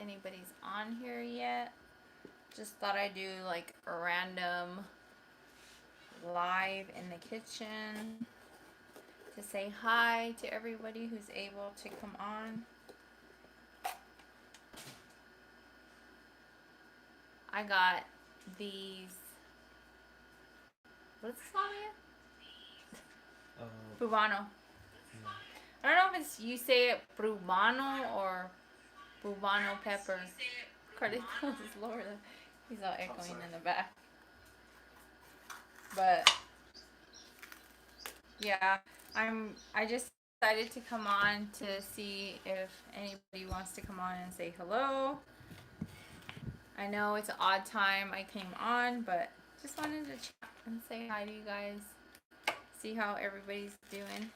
anybody's on here yet. Just thought I'd do like a random live in the kitchen to say hi to everybody who's able to come on. I got these. What's this called again? Bubano. I don't know if it's you say it Brubano or Bubano pepper. Carlitos is lower than he's all echoing in the back. But yeah, I just decided to come on to see if anybody wants to come on and say hello. I know it's an odd time I came on, but just wanted to chat and say hi to you guys. See how everybody's doing.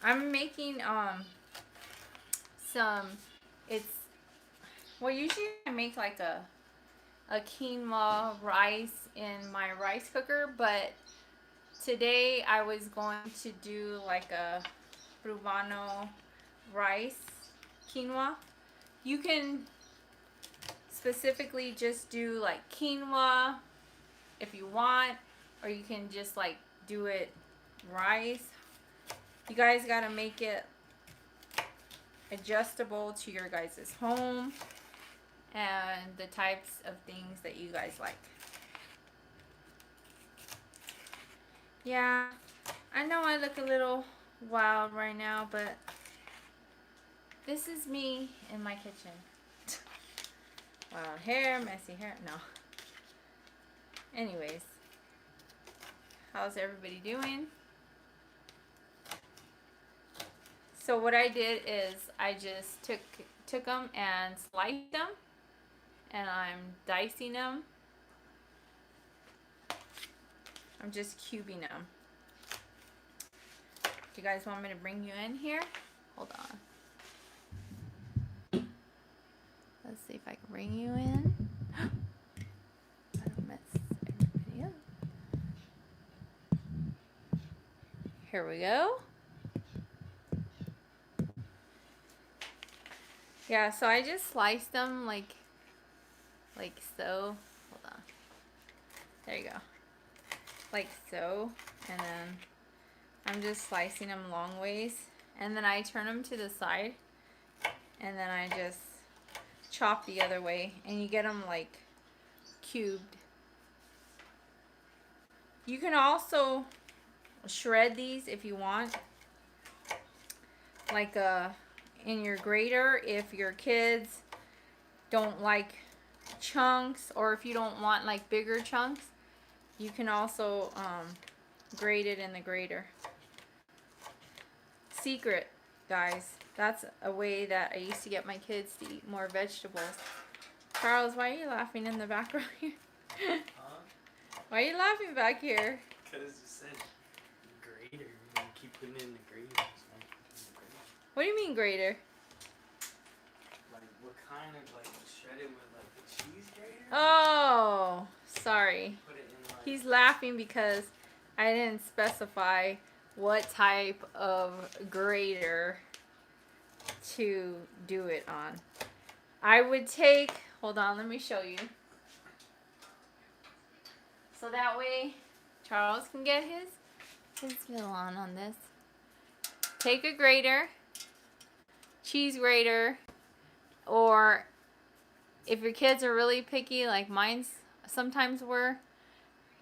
I'm making usually I make like a quinoa rice in my rice cooker, but today I was going to do like a Brubano rice quinoa. You can specifically just do like quinoa if you want, or you can just like do it rice. You guys gotta make it adjustable to your guys' home and the types of things that you guys like. Yeah, I know I look a little wild right now, but this is me in my kitchen. Wild hair, messy hair, no. Anyways, how's everybody doing? So what I did is I just took them and sliced them, and I'm dicing them. I'm just cubing them. Do you guys want me to bring you in here? Hold on. Let's see if I can bring you in. I don't mess everybody up. Here we go. Yeah, so I just sliced them like so. Hold on. There you go. Like so. And then I'm just slicing them long ways. And then I turn them to the side. And then I just chop the other way. And you get them like cubed. You can also shred these if you want. Like in your grater, if your kids don't like chunks, or if you don't want like bigger chunks, you can also grate it in the grater. Secret, guys, that's a way that I used to get my kids to eat more vegetables. Charles, why are you laughing in the background here? Huh? Why are you laughing back here? Because you said grater. You keep putting it in the grater. What do you mean grater? Like what kind of like shredded with like the cheese grater? Oh, sorry. Put it in like... He's laughing because I didn't specify what type of grater to do it on. I would take, hold on, let me show you. So that way Charles can get his feel on this. Take a grater, cheese grater, or if your kids are really picky like mine's sometimes were,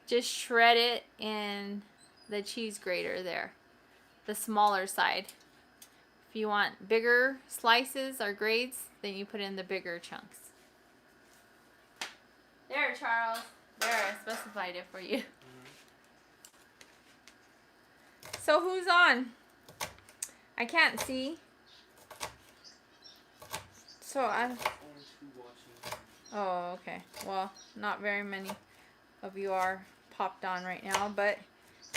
just shred it in the cheese grater there, the smaller side. If you want bigger slices or grades, then you put in the bigger chunks. There, Charles. There, I specified it for you. Mm-hmm. So who's on? I can't see. So oh, okay. Well, not very many of you are popped on right now, but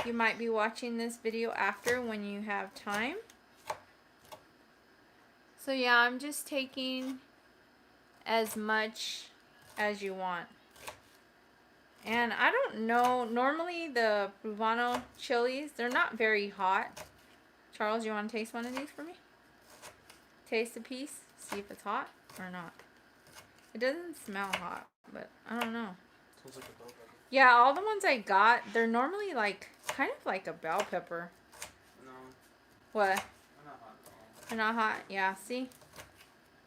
you might be watching this video after when you have time. So yeah, I'm just taking as much as you want. And I don't know, normally the Brubano chilies, they're not very hot. Charles, you want to taste one of these for me? taste a piece, see if it's hot or not. It doesn't smell hot, but I don't know. Smells like a bell pepper. Yeah, all the ones I got, they're normally like kind of like a bell pepper. No, What? they're not hot at all. They're not hot. Yeah, see?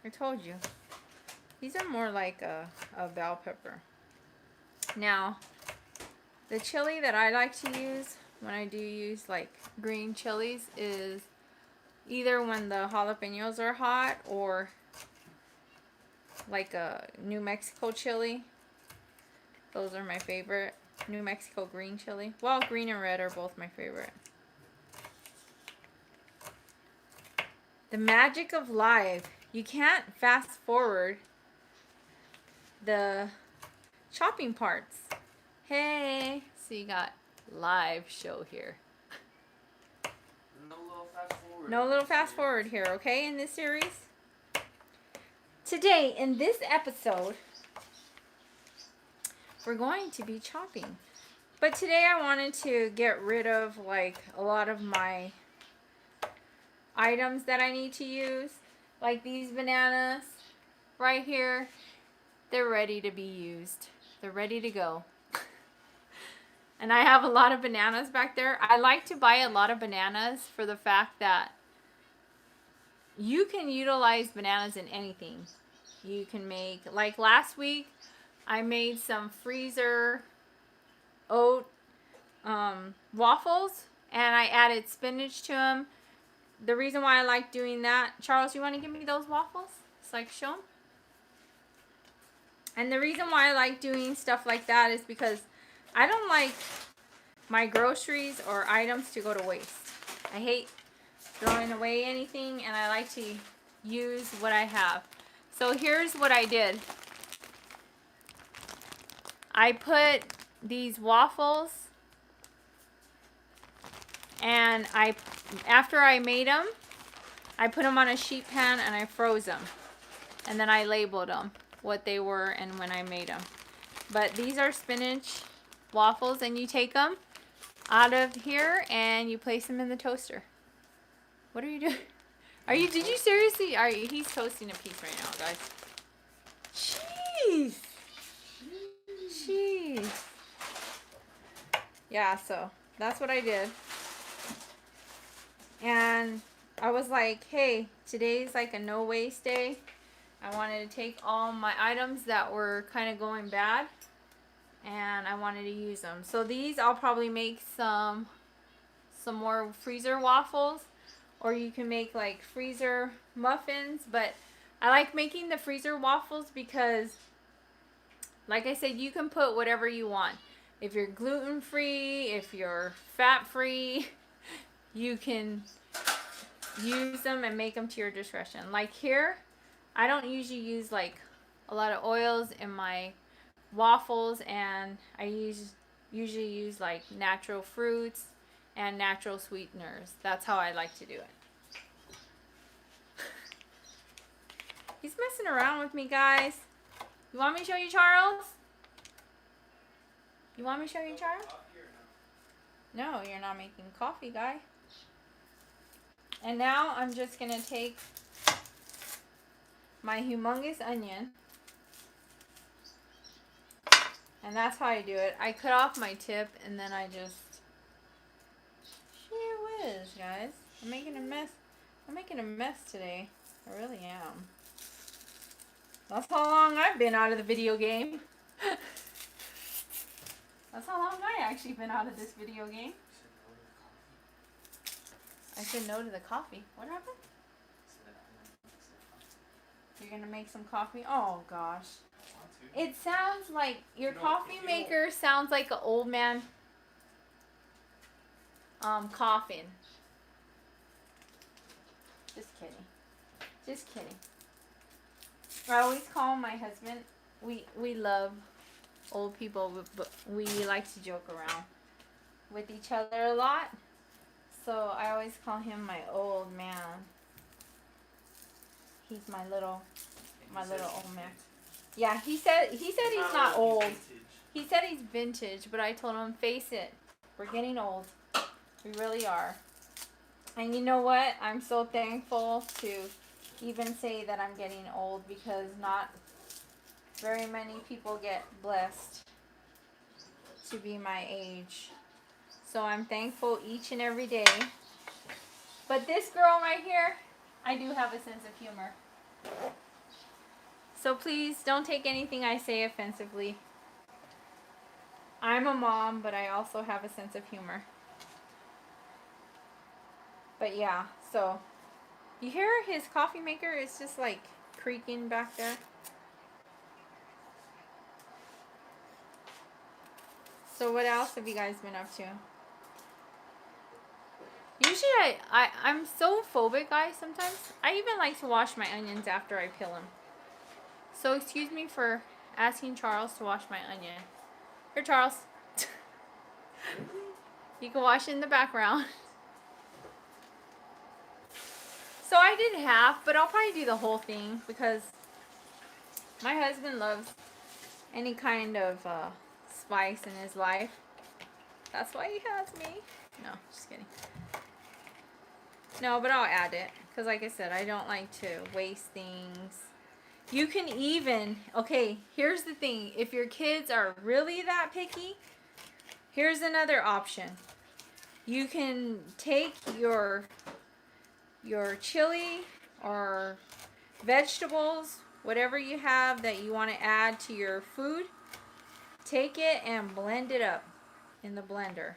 I told you. These are more like a bell pepper. Now, the chili that I like to use when I do use like green chilies is either when the jalapenos are hot or like a New Mexico chili. Those are my favorite. New Mexico green chili. Well, green and red are both my favorite. The magic of live. You can't fast forward the chopping parts. Hey. So you got live show here. No little fast forward. No little fast forward here, okay, in this series? Today, in this episode, we're going to be chopping. But today I wanted to get rid of like a lot of my items that I need to use. Like these bananas right here. They're ready to be used. They're ready to go. And I have a lot of bananas back there. I like to buy a lot of bananas for the fact that you can utilize bananas in anything. You can make, like last week, I made some freezer oat waffles and I added spinach to them. The reason why I like doing that, Charles, you want to give me those waffles so I can show them? And the reason why I like doing stuff like that is because I don't like my groceries or items to go to waste. I hate throwing away anything and I like to use what I have. So here's what I did. I put these waffles and after I made them, I put them on a sheet pan and I froze them. And then I labeled them, what they were and when I made them. But these are spinach waffles and you take them out of here and you place them in the toaster. What are you doing? Did you seriously, he's toasting a piece right now, guys. Jeez. Jeez. Yeah, so that's what I did. And I was like, hey, today's like a no waste day. I wanted to take all my items that were kind of going bad and I wanted to use them. So these I'll probably make some more freezer waffles, or you can make like freezer muffins, but I like making the freezer waffles because like I said, you can put whatever you want. If you're gluten free, if you're fat free, you can use them and make them to your discretion. Like here, I don't usually use like a lot of oils in my waffles, and I usually use like natural fruits and natural sweeteners. That's how I like to do it. He's messing around with me, guys. You want me to show you, Charles? You want me to show you, Charles? No, you're not making coffee, guy. And now I'm just going to take my humongous onion. And that's how I do it. I cut off my tip and then I just... Gee whiz, guys. I'm making a mess. I'm making a mess today. I really am. That's how long I've been out of the video game. That's how long I actually been out of this video game. I said no to the coffee. What happened? You're gonna make some coffee? Oh gosh. It sounds like your coffee maker sounds like an old man coughing. Just kidding. Just kidding. I always call my husband, we love old people, but we like to joke around with each other a lot. So I always call him my old man. He's my little old man. Yeah, he said he's not old. He said he's vintage, but I told him, face it, we're getting old. We really are. And you know what? I'm so thankful to even say that I'm getting old because not very many people get blessed to be my age. So I'm thankful each and every day. But this girl right here, I do have a sense of humor. So please don't take anything I say offensively. I'm a mom, but I also have a sense of humor. But yeah, so you hear his coffee maker? It's just like creaking back there. So what else have you guys been up to? Usually I'm so phobic, guys, sometimes. I even like to wash my onions after I peel them. So excuse me for asking Charles to wash my onion. Here, Charles. You can wash it in the background. So I did half, but I'll probably do the whole thing because my husband loves any kind of spice in his life. That's why he has me. No, just kidding. No, but I'll add it because like I said, I don't like to waste things. You can even, okay, here's the thing. If your kids are really that picky, here's another option. You can take your chili or vegetables, whatever you have that you want to add to your food, take it and blend it up in the blender.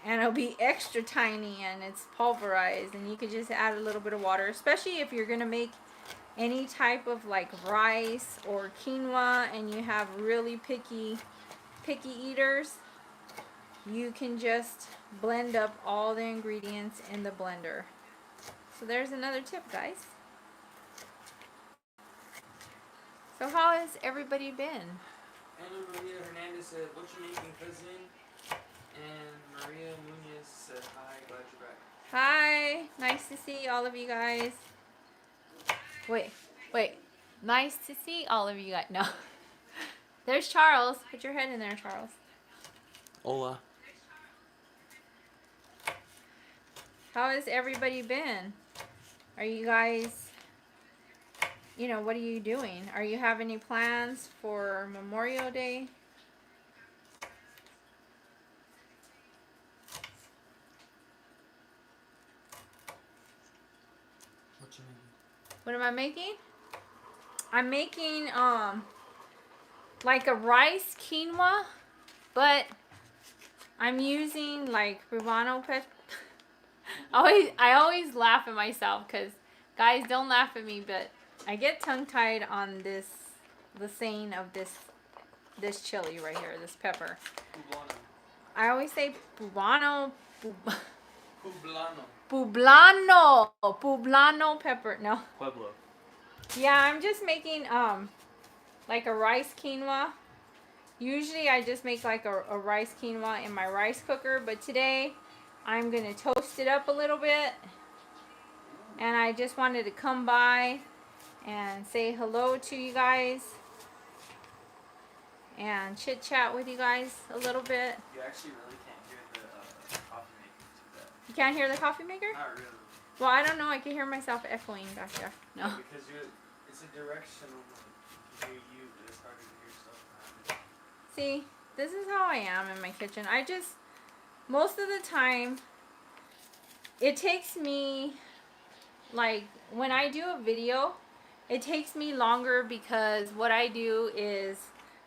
And it'll be extra tiny and it's pulverized, and you could just add a little bit of water, especially if you're going to make any type of like rice or quinoa and you have really picky eaters. You can just blend up all the ingredients in the blender. So there's another tip, guys. So how has everybody been? Ana Maria Hernandez said, "What you making, cousin?" And Maria Munoz said, "Hi, glad you're back." Hi, nice to see all of you guys. Wait. Nice to see all of you guys. No. There's Charles. Put your head in there, Charles. Hola. How has everybody been? Are you guys, what are you doing? Are you having any plans for Memorial Day? What you making? What am I making? I'm making like a rice quinoa, but I'm using like poblano pepper. I always laugh at myself because guys, don't laugh at me, but I get tongue tied on the saying of this chili right here, this pepper. Poblano. I always say poblano. Poblano. Poblano pepper. No. Pueblo. Yeah, I'm just making like a rice quinoa. Usually I just make like a rice quinoa in my rice cooker, but today I'm gonna toast it up a little bit, and I just wanted to come by and say hello to you guys and chit chat with you guys a little bit. You actually really can't hear the coffee maker too bad. You can't hear the coffee maker? Not really. Well, I don't know. I can hear myself echoing back there. No. Yeah, because it's a directional. You can hear you, but it's harder to hear stuff. See, this is how I am in my kitchen. Most of the time, it takes me, like, when I do a video, it takes me longer because what I do is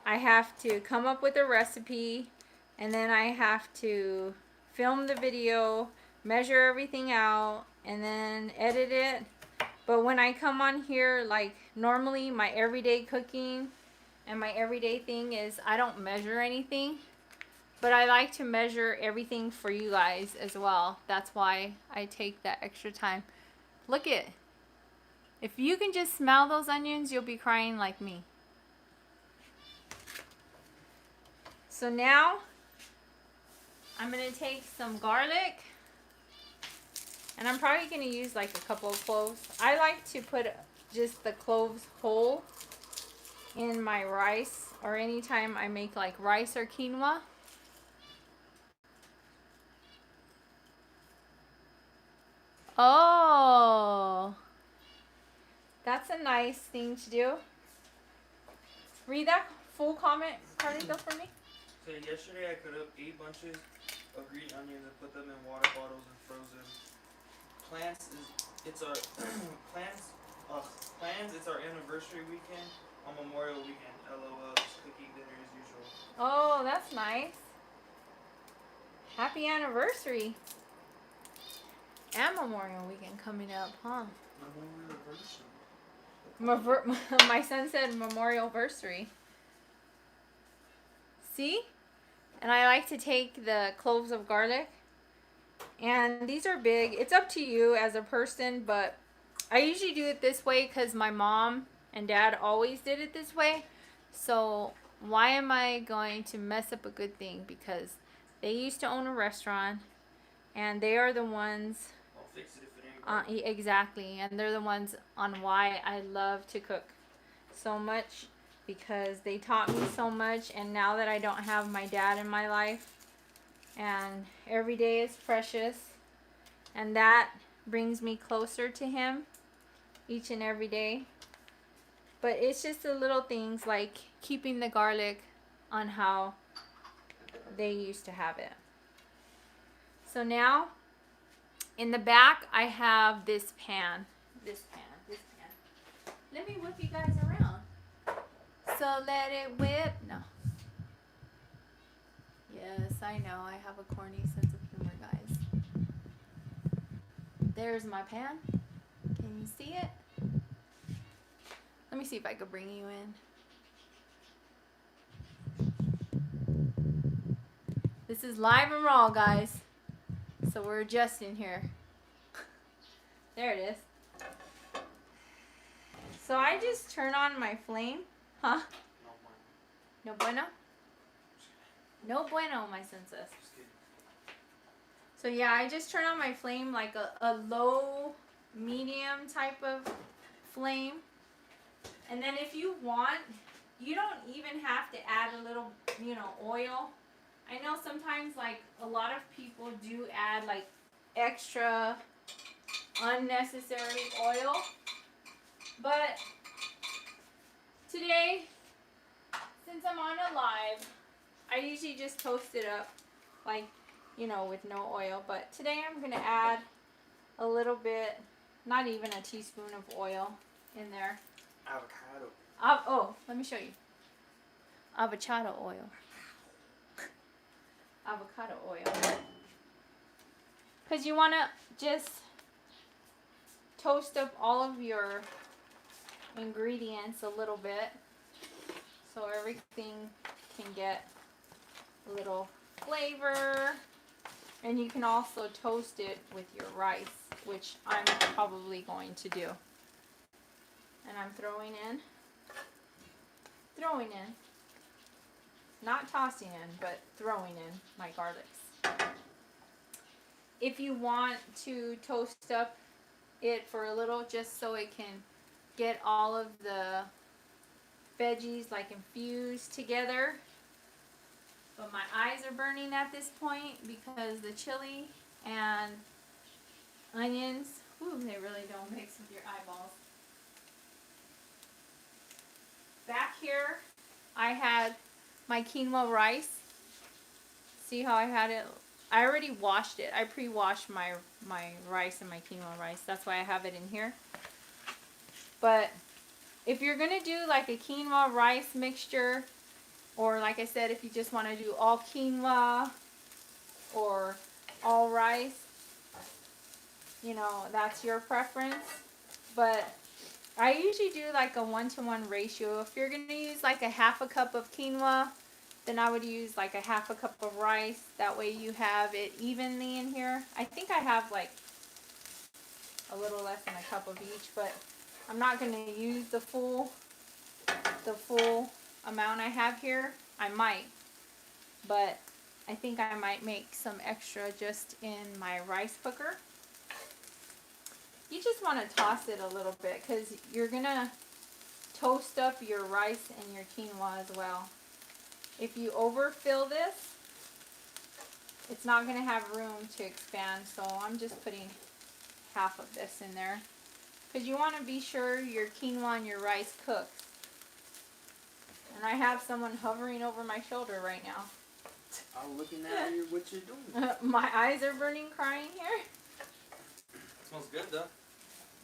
I have to come up with a recipe, and then I have to film the video, measure everything out, and then edit it. But when I come on here, like, normally my everyday cooking and my everyday thing is I don't measure anything, but I like to measure everything for you guys as well. That's why I take that extra time. Look it. If you can just smell those onions, you'll be crying like me. So now I'm going to take some garlic, and I'm probably going to use like a couple of cloves. I like to put just the cloves whole in my rice, or anytime I make like rice or quinoa. Oh, That's a nice thing to do. Read that full comment, Carlito, for me. So yesterday I cut up 8 bunches of green onions and put them in water bottles and froze them. It's our plans. It's our anniversary weekend on Memorial Weekend. LOL. Just cooking dinner as usual. Oh, that's nice. Happy anniversary. And Memorial Weekend coming up, huh? My son said Memorial Versary. See? And I like to take the cloves of garlic. And these are big. It's up to you as a person, but I usually do it this way because my mom and dad always did it this way. So why am I going to mess up a good thing? Because they used to own a restaurant, and they are the ones. I'll fix it if it ain't right. Exactly, and they're the ones on why I love to cook so much, because they taught me so much. And now that I don't have my dad in my life, and every day is precious, and that brings me closer to him each and every day. But it's just the little things like keeping the garlic on how they used to have it. So now in the back I have this pan. Let me whip you guys around. So let it whip. No. Yes, I know. I have a corny sense of humor, guys. There's my pan. Can you see it? Let me see if I could bring you in. This is live and raw, guys. So we're adjusting here. There it is. So I just turn on my flame. Huh? No bueno? No bueno, my son says. So yeah, I just turn on my flame like a low, medium type of flame. And then if you want, you don't even have to add a little, oil. I know sometimes like a lot of people do add like extra unnecessary oil. But today, since I'm on a live, I usually just toast it up like, with no oil. But today I'm going to add a little bit, not even a teaspoon of oil in there. Avocado. Let me show you. Avocado oil. Avocado oil. Because you want to just toast up all of your ingredients a little bit so everything can get a little flavor. And you can also toast it with your rice, which I'm probably going to do. And I'm throwing in, not tossing in, but throwing in my garlics. If you want to toast up it for a little, just so it can get all of the veggies like infused together. But my eyes are burning at this point because the chili and onions, they really don't mix with your eyeballs. Back here, I had my quinoa rice. See how I had it? I already washed it. I pre-washed my rice and my quinoa rice. That's why I have it in here. But if you're going to do like a quinoa rice mixture, or like I said, if you just want to do all quinoa or all rice, that's your preference. But I usually do like a 1-to-1 ratio. If you're going to use like a half a cup of quinoa, then I would use like a half a cup of rice. That way you have it evenly in here. I think I have like a little less than a cup of each, but I'm not going to use the full amount I have here. I might, but I think I might make some extra just in my rice cooker. You just want to toss it a little bit because you're going to toast up your rice and your quinoa as well. If you overfill this, it's not going to have room to expand, so I'm just putting half of this in there. Because you want to be sure your quinoa and your rice cook. And I have someone hovering over my shoulder right now. I'm looking at you, what you're doing. My eyes are burning crying here. It smells good though.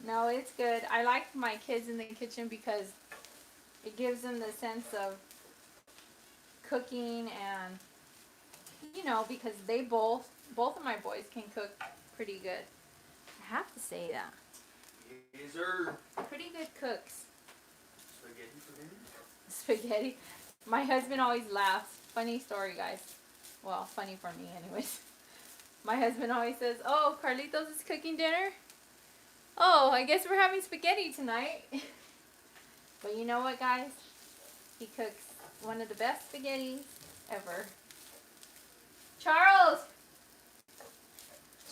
No, it's good. I like my kids in the kitchen because it gives them the sense of cooking and, you know, because they both of my boys can cook pretty good. I have to say that. Yes, sir. Pretty good cooks. Spaghetti for dinner? Spaghetti. My husband always laughs. Funny story, guys. Well, funny for me anyways. My husband always says, "Oh, Carlitos is cooking dinner? Oh, I guess we're having spaghetti tonight." But you know what, guys? He cooks one of the best spaghettis ever. Charles!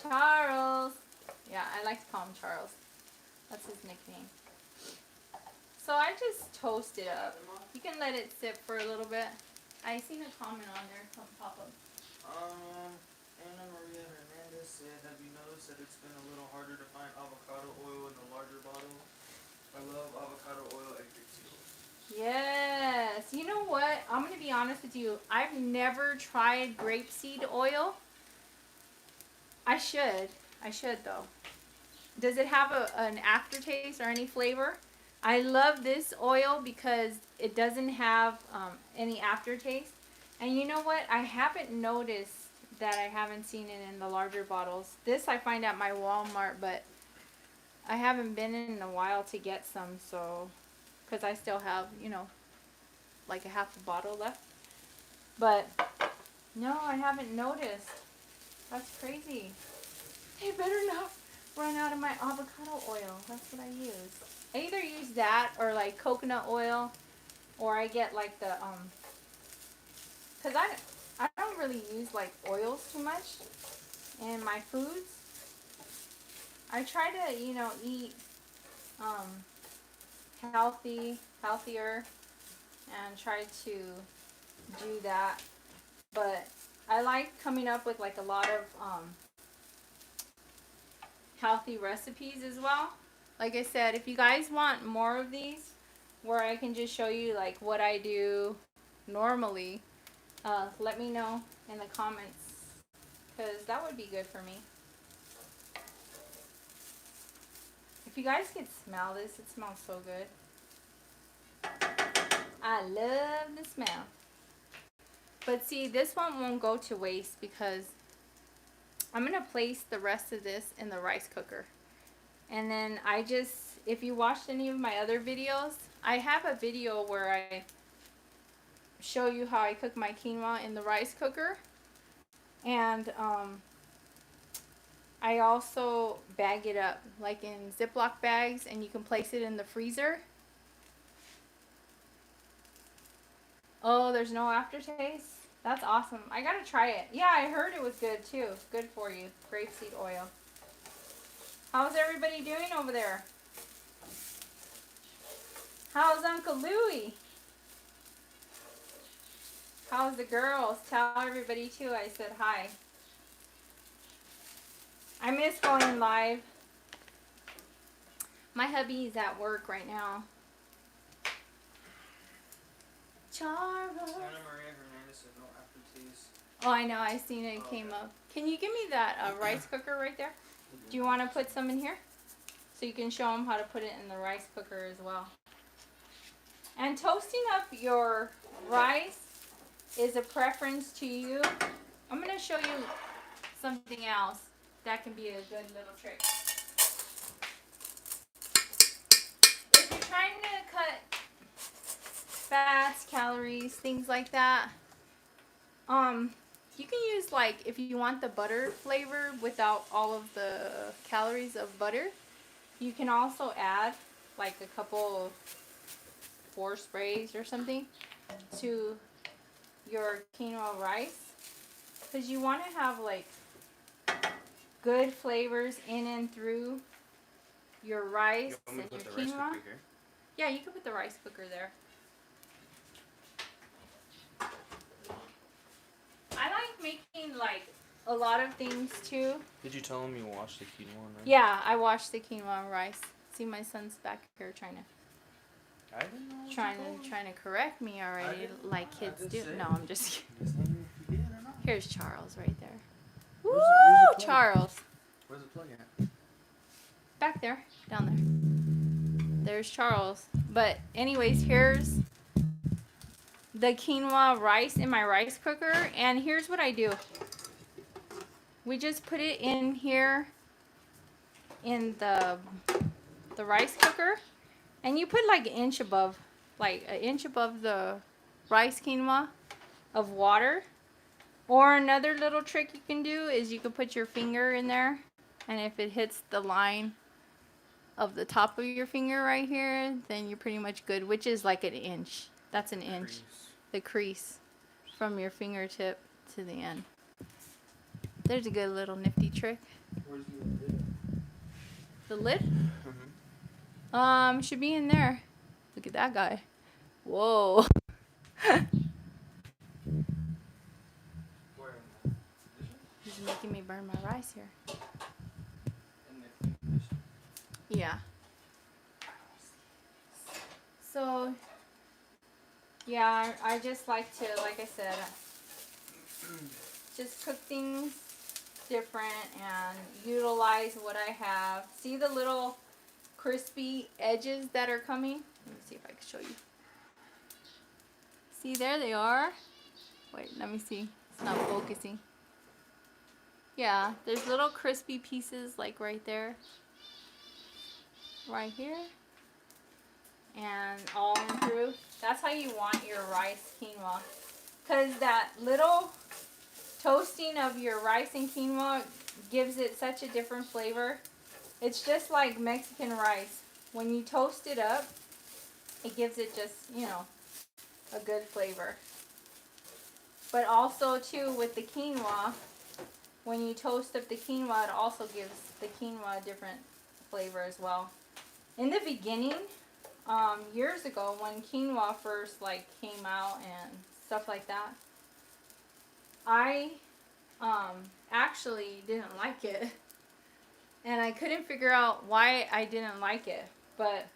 Charles! Yeah, I like to call him Charles. That's his nickname. So I just toast it up. You can let it sit for a little bit. I seen a comment on there from Papa. Anna Maria Hernandez said, have you noticed that it's been a little harder to find avocado oil in the larger bottle? I love avocado oil at grapeseed oil. Yes. You know what? I'm going to be honest with you. I've never tried grapeseed oil. I should. I should, though. Does it have an aftertaste or any flavor? I love this oil because it doesn't have any aftertaste. And you know what? I haven't noticed that I haven't seen it in the larger bottles. This I find at my Walmart, but I haven't been in a while to get some, so, because I still have, you know, like a half a bottle left. But, no, I haven't noticed. That's crazy. They better not run out of my avocado oil. That's what I use. I either use that or like coconut oil, or I get like the, because I don't really use like oils too much in my foods. I try to, you know, eat healthier, and try to do that. But I like coming up with like a lot of healthy recipes as well. Like I said, if you guys want more of these, where I can just show you like what I do normally, let me know in the comments, because that would be good for me. If you guys could smell this, it smells so good. I love the smell. But see, this one won't go to waste because I'm going to place the rest of this in the rice cooker. And then I just, if you watched any of my other videos, I have a video where I show you how I cook my quinoa in the rice cooker. And I also bag it up like in Ziploc bags, and you can place it in the freezer. Oh, there's no aftertaste? That's awesome. I gotta try it. Yeah, I heard it was good too. Good for you. Grapeseed oil. How's everybody doing over there? How's Uncle Louie? How's the girls? Tell everybody too I said hi. I miss going live. My hubby's at work right now. Charles. Anna Maria Hernandez said no aftertaste. Oh, I know. I seen it came up. Can you give me that rice cooker right there? Do you want to put some in here? So you can show them how to put it in the rice cooker as well. And toasting up your rice is a preference to you. I'm going to show you something else that can be a good little trick. If you're trying to cut fats, calories, things like that, you can use, like, if you want the butter flavor without all of the calories of butter, you can also add like a couple 4 sprays or something to your quinoa rice, because you want to have like good flavors in and through your rice and your quinoa. Yeah, you can put the rice cooker there. I like making like a lot of things too. Did you tell him you washed the quinoa and rice? Yeah, I washed the quinoa and rice. See, my son's back here trying to I didn't know what you told me. trying to correct me already, didn't- like I kids just do. said No, it. I'm just kidding. Just wondering if you did or not. Here's Charles right there. Woo, Where's the plug? Charles. Where's the plug at? Back there, down there. There's Charles. But anyways, here's the quinoa rice in my rice cooker, and here's what I do. We just put it in here in the rice cooker, and you put like an inch above the rice quinoa of water. Or another little trick you can do is you can put your finger in there, and if it hits the line of the top of your finger right here, then you're pretty much good, which is like an inch. That's an inch. Crease. The crease from your fingertip to the end. There's a good little nifty trick. Where's the lid? The lid? Mm-hmm. Should be in there. Look at that guy. Whoa. Where in the dish? He's making me burn my rice here. In the clean dish. Yeah. So, yeah, I just like to, like I said, just cook things different and utilize what I have. See the little crispy edges that are coming? Let me see if I can show you. See, there they are. Wait, let me see. It's not focusing. Yeah, there's little crispy pieces like right there. Right here. And all in through. That's how you want your rice quinoa. Because that little toasting of your rice and quinoa gives it such a different flavor. It's just like Mexican rice. When you toast it up, it gives it just, you know, a good flavor. But also too with the quinoa, when you toast up the quinoa, it also gives the quinoa a different flavor as well. In the beginning, years ago when quinoa first like came out and stuff like that, I actually didn't like it, and I couldn't figure out why I didn't like it. But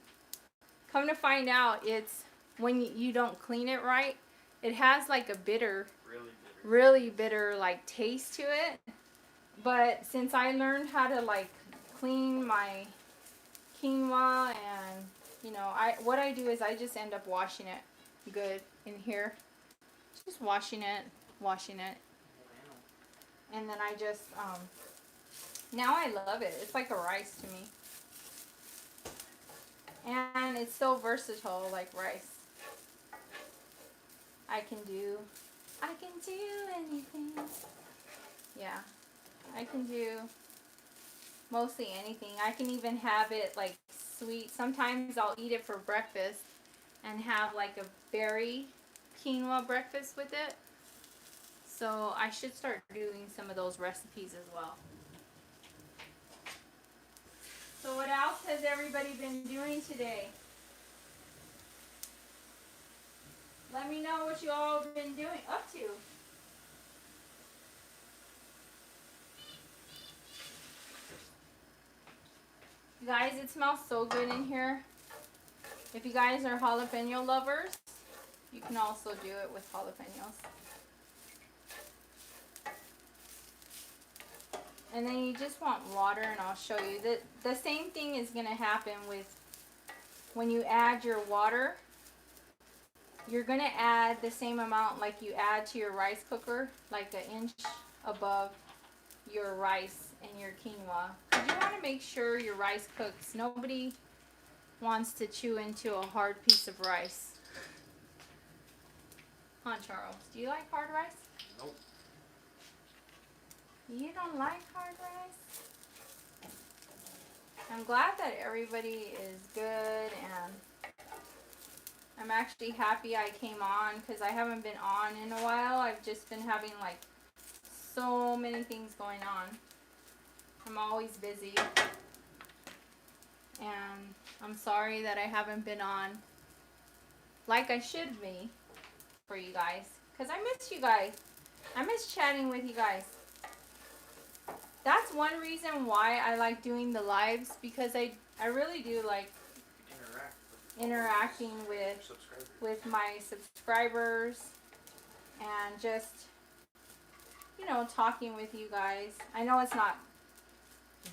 come to find out, it's when you don't clean it right, it has like a really bitter like taste to it. But since I learned how to like clean my quinoa, and you know, what I do is I just end up washing it good in here, just washing it, and then I just now I love it. It's like a rice to me, and it's so versatile like rice. I can do anything. Yeah, I can do mostly anything. I can even have it like sweet. Sometimes I'll eat it for breakfast and have like a berry quinoa breakfast with it. So I should start doing some of those recipes as well. So what else has everybody been doing today? Let me know what you all have been doing up to. You guys, it smells so good in here. If you guys are jalapeno lovers, you can also do it with jalapenos. And then you just want water, and I'll show you. The same thing is going to happen with when you add your water. You're going to add the same amount like you add to your rice cooker, like an inch above your rice and your quinoa. You want to make sure your rice cooks. Nobody wants to chew into a hard piece of rice. Huh, Charles? Do you like hard rice? Nope. You don't like hard rice? I'm glad that everybody is good, and I'm actually happy I came on because I haven't been on in a while. I've just been having like so many things going on. I'm always busy, and I'm sorry that I haven't been on like I should be for you guys, because I miss you guys. I miss chatting with you guys. That's one reason why I like doing the lives, because I I really do like interacting with my subscribers and just, you know, talking with you guys. I know it's not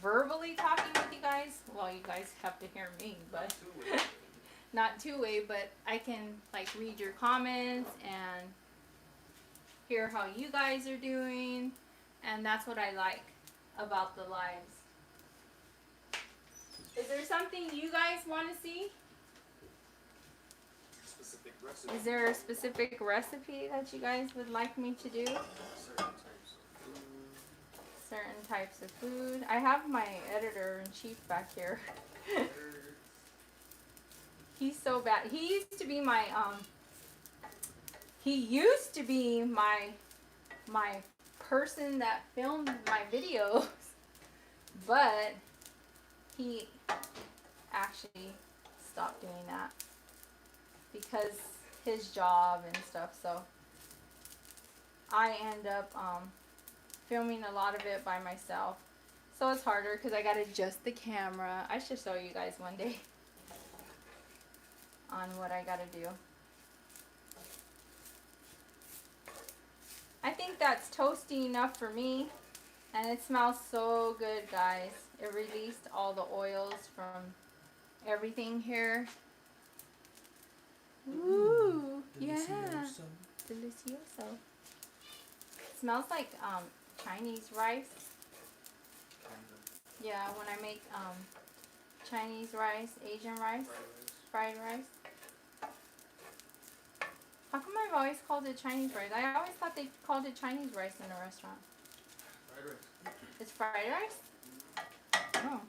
verbally talking with you guys. Well, you guys have to hear me, but not two-way, but I can like read your comments and hear how you guys are doing, and that's what I like about the lives. Is there something you guys want to see? Specific recipe. Is there a specific recipe that you guys would like me to do? Certain types of food. I have my editor-in-chief back here. He's so bad. He used to be my person that filmed my videos, but he actually stopped doing that because his job and stuff. So I end up filming a lot of it by myself. So it's harder because I gotta adjust the camera. I should show you guys one day on what I gotta do. I think that's toasty enough for me, and it smells so good, guys. It released all the oils from everything here. Ooh, yeah, delicioso. It smells like Chinese rice. Yeah, when I make Chinese rice, Asian rice, fried rice. How come I've always called it Chinese rice? I always thought they called it Chinese rice in a restaurant. Fried rice. It's fried rice? Oh.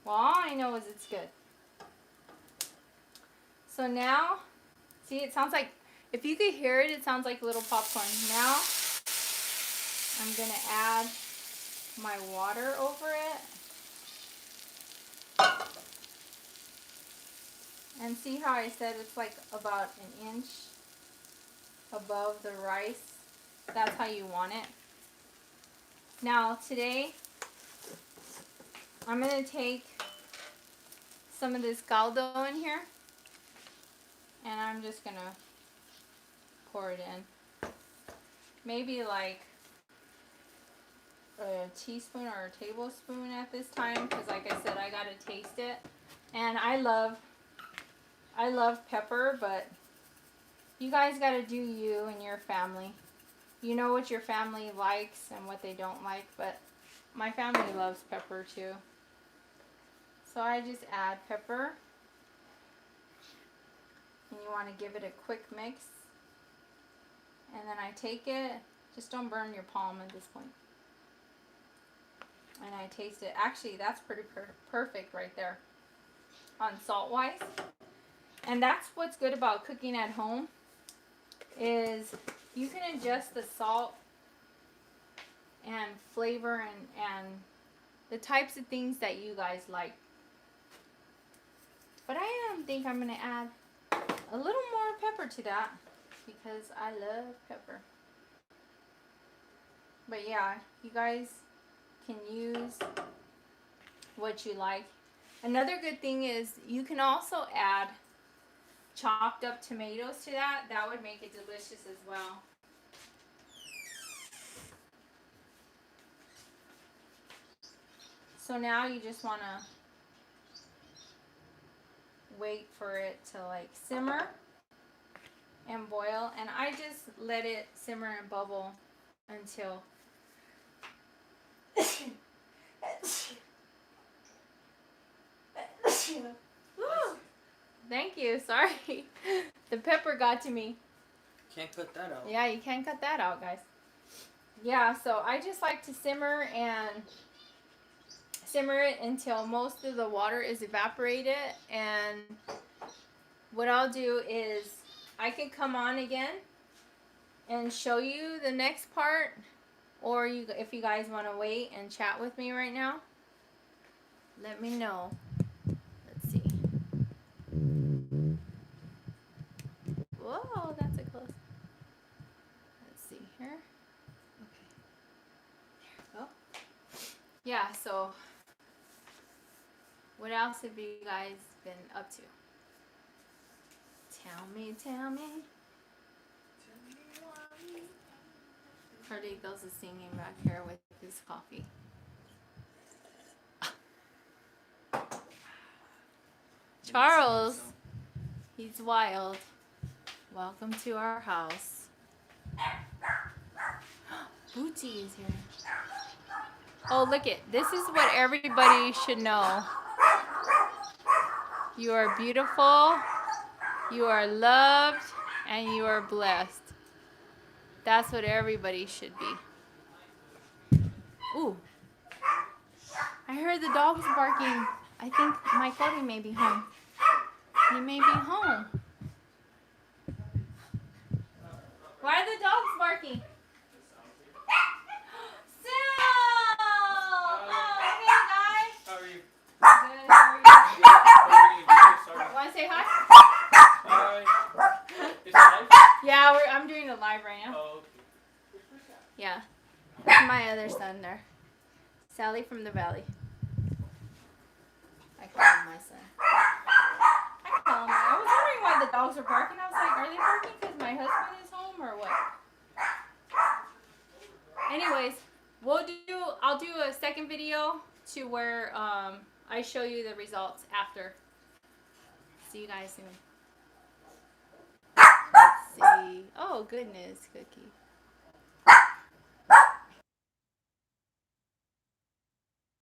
Well, all I know is it's good. So now, see, it sounds like, if you could hear it, it sounds like a little popcorn. Now, I'm going to add my water over it. And see how I said it's like about an inch above the rice? That's how you want it. Now today, I'm going to take some of this caldo in here, and I'm just going to pour it in. Maybe like a teaspoon or a tablespoon at this time, because like I said, I got to taste it. And I love pepper, but you guys got to do you and your family. You know what your family likes and what they don't like, but my family loves pepper too. So I just add pepper, and you want to give it a quick mix. And then I take it, just don't burn your palm at this point. And I taste it. Actually, that's pretty perfect right there on salt-wise. And that's what's good about cooking at home, is you can adjust the salt and flavor and the types of things that you guys like. But I think I'm going to add a little more pepper to that because I love pepper. But yeah, you guys can use what you like. Another good thing is you can also add chopped up tomatoes to that. That would make it delicious as well. So now you just want to wait for it to like simmer and boil, and I just let it simmer and bubble until Thank you. Sorry. The pepper got to me. Can't cut that out. Yeah, you can't cut that out, guys. Yeah, so I just like to simmer it until most of the water is evaporated. And what I'll do is I can come on again and show you the next part, or if you guys want to wait and chat with me right now, let me know. Let's see. Whoa, that's a close. Let's see here. Okay. There we go. Yeah, so What else have you guys been up to? Tell me, tell me. Carlitos is singing back here with his coffee. Charles, he's wild. Welcome to our house. Booty is here. Oh, look it. This is what everybody should know. You are beautiful, you are loved, and you are blessed. That's what everybody should be. Ooh. I heard the dogs barking. I think my Cody may be home. He may be home. Why are the dogs barking? Sal! Oh, hey guys. How are you? Good, how are you? Want to say hi? Hi. Is it live? Yeah, I'm doing it live right now. Oh, okay. Yeah. That's my other son there. Sally from the Valley. I call him my son. I was wondering why the dogs were barking. I was like, are they barking because my husband is home or what? Anyways, I'll do a second video to where I show you the results after. See you guys soon. Let's see. Oh goodness, Cookie.